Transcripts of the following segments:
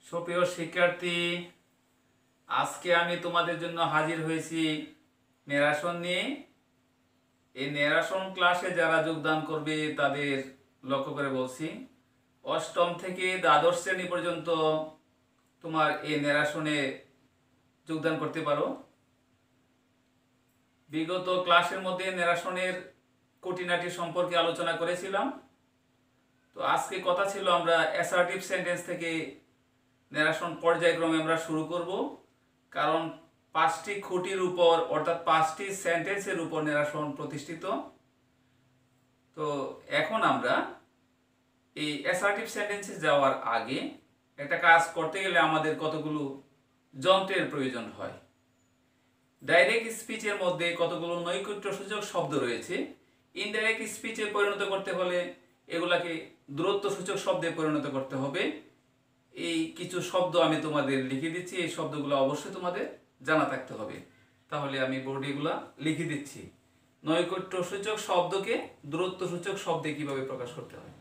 সুপ্রিয় শিক্ষার্থী, আজকে আমি তোমাদের জন্য হাজির হয়েছি ন্যারেশন নিয়ে। এই ন্যারেশন ক্লাসে যারা যোগদান করবে তাদের লক্ষ্য করে বলছি, অষ্টম থেকে দ্বাদশ শ্রেণী পর্যন্ত তোমার এই ন্যারেশনে যোগদান করতে পারো। বিগত ক্লাসের মধ্যে ন্যারেশনের খুঁটিনাটি সম্পর্কে আলোচনা করেছিলাম। তো আজকে কথা ছিল আমরা অ্যাসার্টিভ সেন্টেন্স থেকে ন্যারেশন পর্যায়ক্রমে আমরা শুরু করব, কারণ 5টি খুঁটির উপর অর্থাৎ 5টি সেন্টেন্সের উপর ন্যারেশন প্রতিষ্ঠিত। তো এখন আমরা এই অ্যাসার্টিভ সেন্টেন্সে যাওয়ার আগে একটা কাজ করতে গেলে আমাদের কতগুলো যন্ত্রের প্রয়োজন হয়। ডাইরেক্ট স্পিচের মধ্যে কতগুলো নৈকট্যসূচক শব্দ রয়েছে, ইনডাইরেক্ট স্পিচে পরিণত করতে হলে এগুলাকে দূরত্বসূচক শব্দে পরিণত করতে হবে। এই কিছু শব্দ আমি তোমাদের লিখে দিচ্ছি, এই শব্দগুলো অবশ্যই তোমাদের জানা থাকতে হবে। তাহলে আমি বোর্ডে এগুলা লিখে দিচ্ছি। নৈকট্যসূচক শব্দকে দূরত্বসূচক শব্দে কিভাবে প্রকাশ করতে হয়।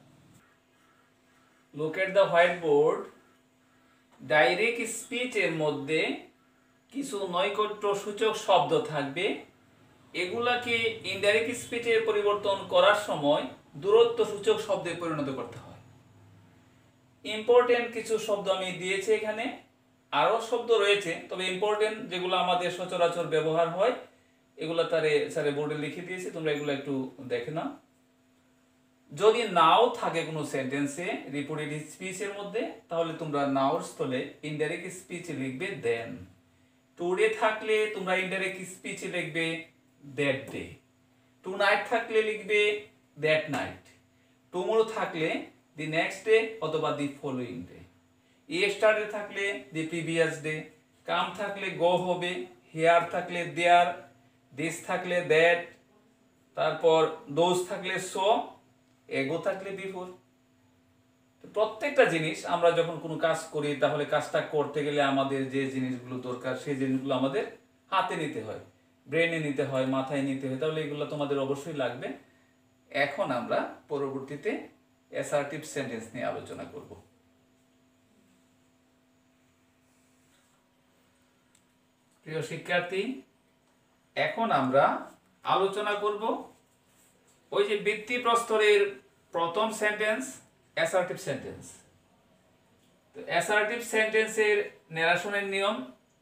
Look at the white board. Direct স্পিচের মধ্যে কিছু নৈকট্যসূচক শব্দ থাকবে, এগুলাকে ইনডাইরেক্ট স্পিচে পরিবর্তন করার সময় দূরত্বসূচক শব্দে পরিণত করতে হয়। ইম্পর্টেন্ট কিছু শব্দ আমি দিয়েছি এখানে, আরও শব্দ রয়েছে, তবে ইম্পর্টেন্ট যেগুলো আমাদের সচরাচর ব্যবহার হয় এগুলো স্যারে বোর্ডে লিখে দিয়েছি, তোমরা এগুলো একটু দেখে নাও। যদি নাও থাকে কোনো সেন্টেন্সে রিপোর্টেড স্পিচের মধ্যে, তাহলে তোমরা নাওর স্থলে ইনডাইরেক্ট স্পিচে লিখবে দেন। টুডে থাকলে তোমরা ইনডাইরেক্ট স্পিচে লিখবে দ্যাট ডে। টু নাইট থাকলে লিখবে দ্যাট নাইট। টুমোরো থাকলে দি নেক্সট ডে অথবা দি ফলোইং ডে। ইয়েস্টারডে থাকলে দি প্রিভিয়াস ডে। কাম থাকলে গো হবে। হিয়ার থাকলে দেয়ার। দিস থাকলে দ্যাট। তারপর দোজ থাকলে সো। এগো থাকলে বিফোর। প্রত্যেকটা জিনিস আমরা যখন কোনো কাজ করি, তাহলে কাজটা করতে গেলে আমাদের যে জিনিসগুলো দরকার সেই জিনিসগুলো আমাদের হাতে নিতে হয়, ব্রেনে নিতে হয়, মাথায় নিতে হয়। তাহলে এগুলো তোমাদের অবশ্যই লাগবে। এখন আমরা পরবর্তীতে অ্যাসার্টিভ সেন্টেন্স নিয়ে আলোচনা করব। প্রিয় শিক্ষার্থী, এখন আমরা আলোচনা করব ওই যে বৃত্তি প্রস্তরের প্রথম সেন্টেন্স, অ্যাসার্টিভ সেন্টেন্স। তো অ্যাসার্টিভ সেন্টেন্সের ন্যারেশনের নিয়ম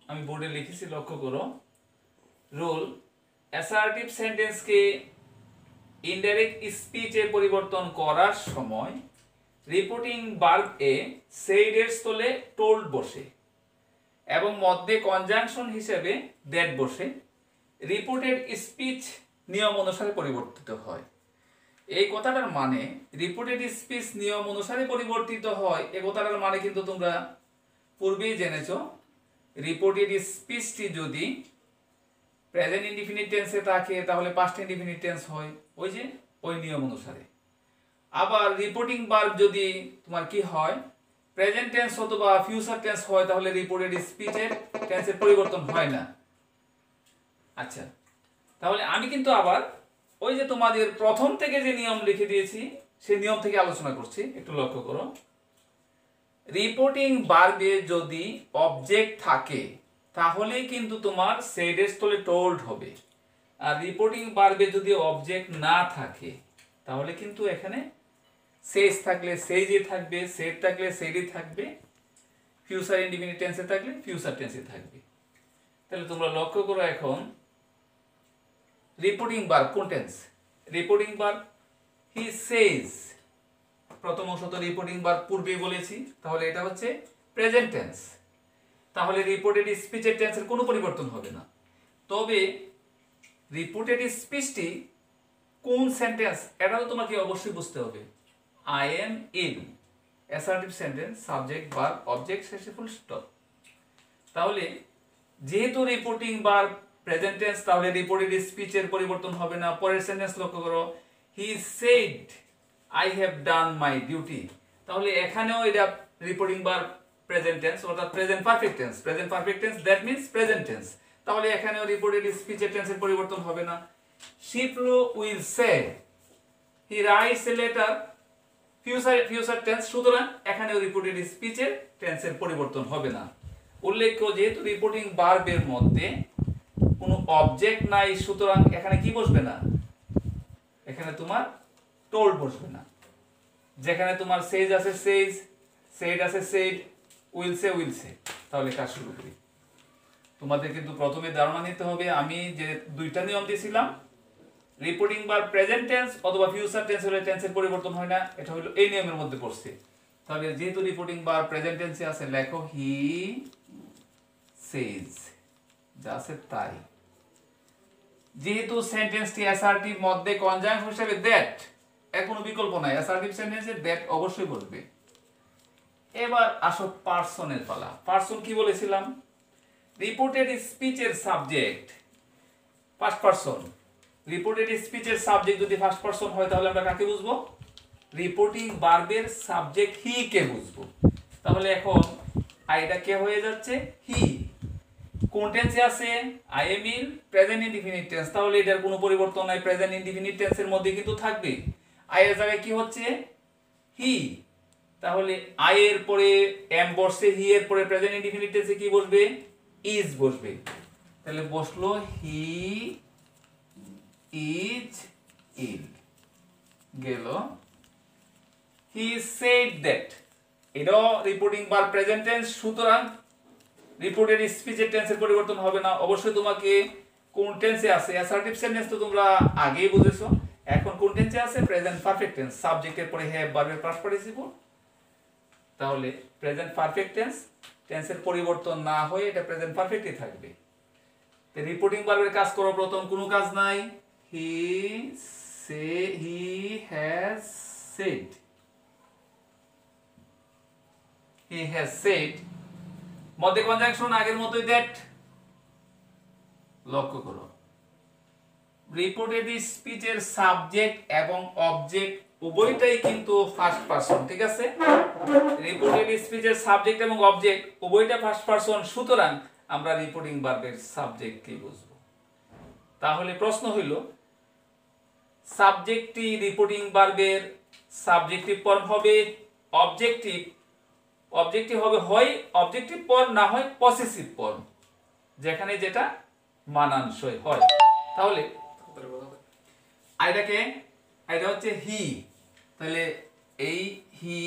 আমি বোর্ডে লিখেছি, লক্ষ্য করো। রুল: অ্যাসার্টিভ সেন্টেন্সকে ইনডাইরেক্ট স্পিচে পরিবর্তন করার সময় রিপোর্টিং ভার্ব এ সেইড এর স্থলে টোল্ড বসে এবং মধ্যে কনজাংশন হিসেবে দ্যাট বসে রিপোর্টেড স্পিচ নিয়ম অনুসারে পরিবর্তিত হয়। এই কথাটার মানে রিপোর্টেড স্পিচ নিয়ম অনুসারে পরিবর্তিত হয়, এই কথাটার মানে কিন্তু তোমরা পূর্বেই জেনেছো। রিপোর্টেড স্পিচটি যদি প্রেজেন্ট ইনডিফিনিট টেন্সে থাকে তাহলে পাস্ট ইনডিফিনিট টেন্স হয়, ওই যে ওই নিয়ম অনুসারে। আবার রিপোর্টিং ভার্ব যদি তোমার কি হয়, প্রেজেন্ট টেন্স অথবা ফিউচার টেন্স হয়, তাহলে রিপোর্টেড স্পিচের টেন্সের পরিবর্তন হয় না। আচ্ছা, তাহলে আমি কিন্তু আবার ওই যে তোমাদের প্রথম থেকে যে নিয়ম লিখে দিয়েছি সেই নিয়ম থেকে আলোচনা করছি, একটু লক্ষ্য করো। রিপোর্টিং ভার্বে যদি অবজেক্ট থাকে তাহলে কিন্তু তোমার সেইড এর স্থলে টোল্ড হবে, আর রিপোর্টিং ভার্বে যদি অবজেক্ট না থাকে তাহলে কিন্তু এখানে সেজ থাকলে সেইজে থাকবে, সেড থাকলে সেইডে থাকবে, ফিউচার ইনডিফিনিট টেন্সে থাকলে ফিউচার টেন্সে থাকবে। তাহলে তোমরা লক্ষ্য করো, এখন রিপোর্টিং ভার্ব কোন টেন্স? রিপোর্টিং ভার্ব হি সেজ। প্রথম অংশ তো রিপোর্টিং ভার্ব পূর্বেই বলেছি, তাহলে এটা হচ্ছে প্রেজেন্ট টেন্স। তাহলে রিপোর্টেড স্পিচের টেন্সের কোনো পরিবর্তন হবে না। তবে রিপোর্টেড স্পিচটি কোন সেন্টেন্স এটা তো তোমাকে অবশ্যই বুঝতে হবে। I am in, assertive sentence, subject verb object শেষে ফুল স্টপ। তাহলে যেহেতু রিপোর্টিং ভার্ব প্রেজেন্ট টেন্স, তাহলে রিপোর্টেড স্পিচের পরিবর্তন হবে না। পরের সেন্টেন্স লক্ষ্য করো, he said I have done my duty. তাহলে এখানেও এটা রিপোর্টিং ভার্ব প্রেজেন্ট টেন্স অর্থাৎ present perfect tense. Present perfect tense that means present tense, তাহলে এখানেও রিপোর্টেড স্পিচের টেন্সের পরিবর্তন হবে না। শিপ্রু will say he writes a letter future tense, সুতরাং এখানেও রিপোর্টেড স্পিচের টেন্সের পরিবর্তন হবে না। উল্লেখ্য যেহেতু রিপোর্টিং ভার্বের মধ্যে কোনো অবজেক্ট নাই, সুতরাং এখানে কি বসবে না, এখানে তোমার টোল্ড বসবে না। যেখানে তোমার সেজ আছে সেজ, সেড আছে সেড, উইল সে। তাহলে কাজ শুরু করি। তোমাদের কিন্তু প্রথমে ধারণা নিতে হবে, আমি যে দুইটা নিয়ম দিয়েছিলাম, রিপোর্টিং ভার্ব প্রেজেন্ট টেন্স অথবা ফিউচার টেন্স হলে টেন্সের পরিবর্তন হয় না, এটা হলো এই নিয়মের মধ্যে পড়ছে। তাহলে যেহেতু রিপোর্টিং ভার্ব প্রেজেন্ট টেন্সে আছে, লেখো হি সেজ, যা আছে তাই। যেহেতু সেন্টেন্সটি অ্যাসার্টিভ মধ্যে কনজাংশন হিসেবে দ্যাট, এর কোনো বিকল্প নাই, অ্যাসার্টিভ সেন্টেন্সে দ্যাট অবশ্যই বসবে। এবার আসো পারসনের পালা। পারসন কি বলেছিলাম, রিপোর্টেড স্পিচের সাবজেক্ট ফার্স্ট পারসন। রিপোর্টেড স্পিচের সাবজেক্ট যদি ফার্স্ট পারসন হয় তাহলে আমরা কাকে বুঝবো, রিপোর্টিং ভার্বের সাবজেক্ট হি কে বুঝবো। তাহলে এখন আইটা কে হয়ে যাচ্ছে, হি। কোন টেন্সে আছে, I am in present indefinite tense, তাহলে এটার কোনো পরিবর্তন নাই, প্রেজেন্ট ইনডিফিনিট টেন্সের মধ্যে কিন্তু থাকবে। আই এর জায়গায় কি হচ্ছে, হি। তাহলে আই এর পরে এম বসছে, হি এর পরে প্রেজেন্ট ইনডিফিনিট টেন্সে কি বসবে, ইজ বসবে। তাহলে বসলো হি ইজ ইন, গেল হি সেড দ্যাট। এটাও রিপোর্টিং ভার্ব প্রেজেন্ট টেন্স, সুতরাং রিপোর্টেড স্পিচের টেন্সের পরিবর্তন হবে না। অবশ্যই তোমাকে কোন টেন্সে আছে, অ্যাসার্টিভ সেন্টেন্স তো তোমরা আগেই বুঝেছো, এখন কোন টেন্সে আছে, প্রেজেন্ট পারফেক্ট টেন্স, সাবজেক্টের পরে হ্যাভ ভার্বের পাস্ট পার্টিসিপল। তাহলে প্রেজেন্ট পারফেক্ট টেন্স, টেন্সের পরিবর্তন না হয়ে এটা প্রেজেন্ট পারফেক্টই থাকবে। তো রিপোর্টিং ভার্বের কাজ করো, প্রথম কোনো কাজ নাই, he has said, he has said, মধ্যে কনজাংশন আগের মতোই দ্যাট। লক্ষ্য করো, রিপোর্টেড স্পিচের সাবজেক্ট এবং অবজেক্ট উভয়টাই কিন্তু ফার্স্ট পারসন, ঠিক আছে। রিপোর্টেড স্পিচের সাবজেক্ট এবং অবজেক্ট উভয়টা ফার্স্ট পারসন, সুতরাং আমরা রিপোর্টিং ভার্বের সাবজেক্ট কি বুঝব। তাহলে প্রশ্ন হইল, সাবজেক্টটি রিপোর্টিং ভার্বের সাবজেক্টিভ ফর্ম হবে অবজেক্টিভ হবে হয় অবজেক্টিভ ফর্ম, না হয় পসেসিভ ফর্ম, যেখানে যেটা মানানসই হয়। তাহলে আইটা হচ্ছে হি, তাহলে এই হি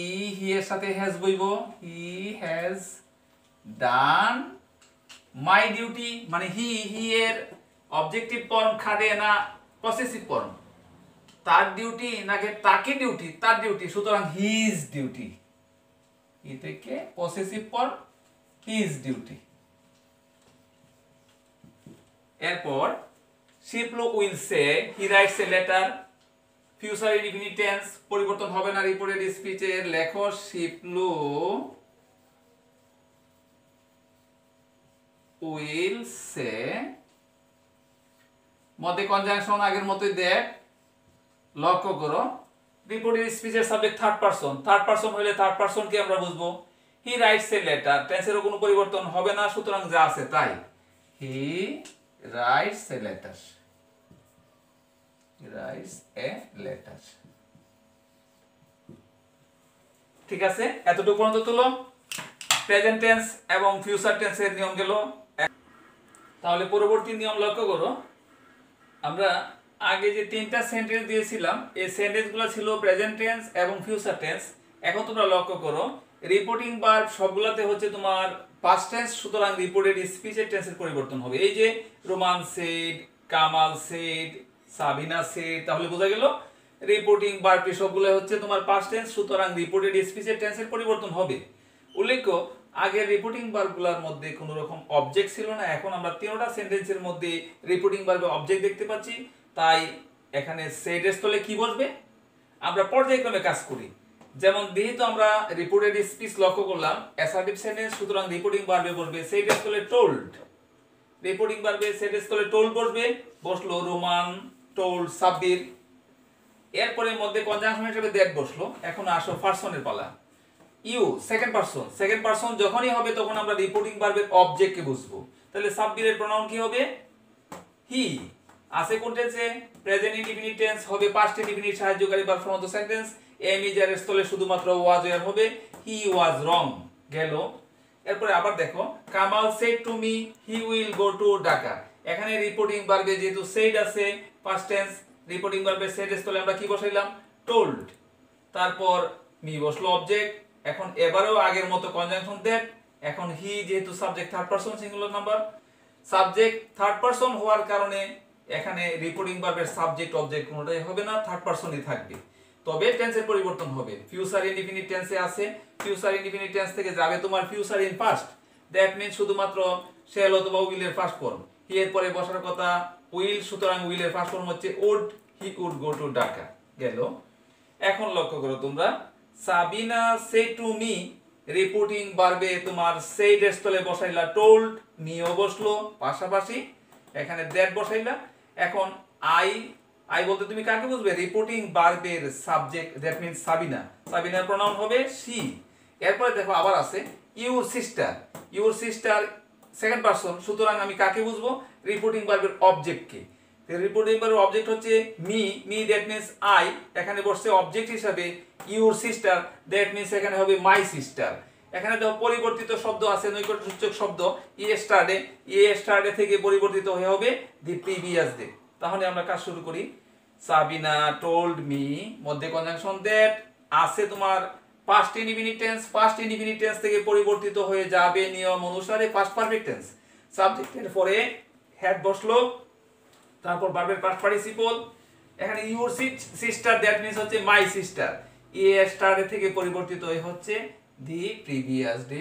এর সাথে হ্যাজ বইব, he has done my duty, মানে হি এর অবজেক্টিভ ফর্ম খাটে না পসেসিভ ফর্ম, তার ডিউটি নাকি তাকে ডিউটি, তার ডিউটি, সুতরাং হিজ ডিউটি, ই থেকে পসেসিভ ফর্ম হিজ ডিউটি। এরপর শিপলো will say, he writes a letter, future indefinite tense, পরিবর্তন হবে না রিপোর্টেড স্পিচের, লেখো শিপলো উইল সে, মধ্যে কনজাংশন আগের মতোই দ্যাট। লক্ষ্য করো, রিপোর্টেড স্পিচের সাবজেক্ট থার্ড পারসন হইলে থার্ড পারসন কি আমরা বুঝবো, হি রাইটস এ লেটার, টেন্সেরও কোনো পরিবর্তন হবে না, সুতরাং যা আছে তাই, হি রাইটস এ লেটার, ঠিক আছে। এতটুকু পর্যন্ত তুলো, প্রেজেন্ট টেন্স এবং ফিউচার টেন্সের নিয়ম গেল। তাহলে পরবর্তী নিয়ম লক্ষ্য করো, আমরা আগে যে তিনটা সেন্টেন্স দিয়েছিলাম, এই সেন্টেন্সগুলো ছিল প্রেজেন্ট টেন্স এবং ফিউচার টেন্স। এখন তোমরা লক্ষ্য করো, রিপোর্টিং ভার্ব সবগুলাতে হচ্ছে তোমার পাস্ট টেন্স, সুতরাং রিপোর্টেড স্পিচের টেন্সের পরিবর্তন হবে। এই যে Roman said, Kamal said, Sabina said, তাহলে বোঝা গেল রিপোর্টিং ভার্বটি সবগুলো হচ্ছে তোমার পাস্ট টেন্স, সুতরাং রিপোর্টেড স্পিচের টেন্সের পরিবর্তন হবে। উল্লেখ্য, আগের রিপোর্টিং ভার্বগুলোর মধ্যে কোনো রকম অবজেক্ট ছিল না, এখন আমরা তিনটা সেন্টেন্সের মধ্যে রিপোর্টিং ভার্বে অবজেক্ট দেখতে পাচ্ছি, তাই এখানে সেড এর স্থলে কি বসবে, আমরা পর্যায়ক্রমে কাজ করি। যেমন যেহেতু আমরা রিপোর্টেড স্পিচ লক্ষ্য করলাম অ্যাসার্টিভ সেন্টেন্স, সুতরাং রিপোর্টিং ভার্বে বসবে সেড এর স্থলে টোল্ড, রিপোর্টিং ভার্বে সেড এর স্থলে টোল্ড বসবে, বসলো রোমান, টোল্ড, সাব্বির। এরপরে মধ্যে কনজাংশন হিসেবে দ্যাট বসলো। এখন আসো পারসনের পালা। ইউ সেকেন্ড পারসন যখনই হবে তখন আমরা রিপোর্টিং ভার্বের অবজেক্টকে বুঝবো। তাহলে সাব্বিরের প্রনাউন কি হবে, হি। আছে কোন টেন্সে, প্রেজেন্ট ইনডিফিনিট টেন্স হবে পাস্ট ইনডিফিনিট সাহায্যকারী verb form of the sentence. Am is এর স্থলে শুধুমাত্র ওয়াজ এর হবে, হি ওয়াজ রং গেল। এরপরে আবার দেখো Kamal said to me he will go to Dhaka. এখানে রিপোর্টিং ভার্বে যেহেতু সেড আছে পাস্ট টেন্স, রিপোর্টিং ভার্বে সেড এর স্থলে আমরা কি বসাইলাম টোল্ড, তারপর মি বসলো অবজেক্ট। এখন এবারেও আগের মতো কনজাংশন দ্যাট। এখন হি যেহেতু subject third person singular number, subject third person হওয়ার কারণে এখানে রিপোর্টিং ভার্বের সাবজেক্ট অবজেক্ট কোনোটাই হবে না, থার্ড পারসনই থাকবে। তবে টেন্সের পরিবর্তন হবে, ফিউচার ইনডিফিনিট টেন্সে আছে, ফিউচার ইনডিফিনিট টেন্স থেকে যাবে তোমার future in past, that means শুধুমাত্র শেল অথবা উইল এর ফার্স্ট ফর্ম। হি এর পরে বসার কথা উইল, সুতরাং উইল এর ফার্স্ট ফর্ম হচ্ছে would, he would go to Dhaka গেল। এখন লক্ষ্য করো তোমরা, Sabina say to me reporting ভার্বে তোমার সেড এর স্থলে বসাইলা টোল্ড, মিও বসলো পাশাপাশি, এখানে দ্যাট বসাইলা। এখন আই বলতে তুমি কাকে বুঝবে, রিপোর্টিং ভার্বের সাবজেক্ট, দ্যাট মিন্স সাবিনা, সাবিনার প্রনাউন হবে শি। এরপরে দেখো আবার আছে your sister, your sister second person, সুতরাং আমি কাকে বুঝবো, রিপোর্টিং ভার্বের অবজেক্টকে। রিপোর্টিং ভার্বের অবজেক্ট হচ্ছে মি দ্যাট মিন্স আই, এখানে বসছে অবজেক্ট হিসাবে ইউর সিস্টার, দ্যাট মিন্স এখানে হবে মাই সিস্টার। এখানে দেখো পরিবর্তিত শব্দ আছে, নৈকট্যসূচক শব্দ ইয়েস্টারডে থেকে পরিবর্তিত হয়ে হবে দি প্রিভিয়াস ডে। তাহলে আমরা কাজ শুরু করি। সাবিনা টোল্ড মি, মধ্যে কনজাংশন দ্যাট, আছে তোমার past indefinite tense, past indefinite tense থেকে পরিবর্তিত হয়ে যাবে নিয়ম অনুসারে পাস্ট পারফেক্ট টেন্স। সাবজেক্টের পরে হ্যাড বসলো, তারপর ভার্বের পাস্ট পার্টিসিপল। এখানে ইউর সিস্টার দ্যাট মিন্স হচ্ছে মাই সিস্টার, ইয়েস্টারডে থেকে পরিবর্তিত হয়ে হচ্ছে দি প্রিভিয়াস ডে।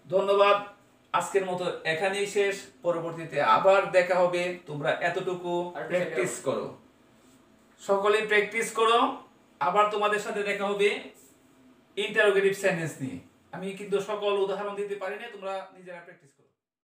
ধন্যবাদ, আজকের মতো এখানেই শেষ, পরবর্তীতে আবার দেখা হবে। তোমরা এতটুকু প্র্যাকটিস করো, সকলেই প্র্যাকটিস করো। আবার তোমাদের সাথে দেখা হবে ইন্টারোগেটিভ সেন্টেন্স নিয়ে। আমি কিন্তু সকল উদাহরণ দিতে পারি না, তোমরা নিজেরা প্র্যাকটিস করো।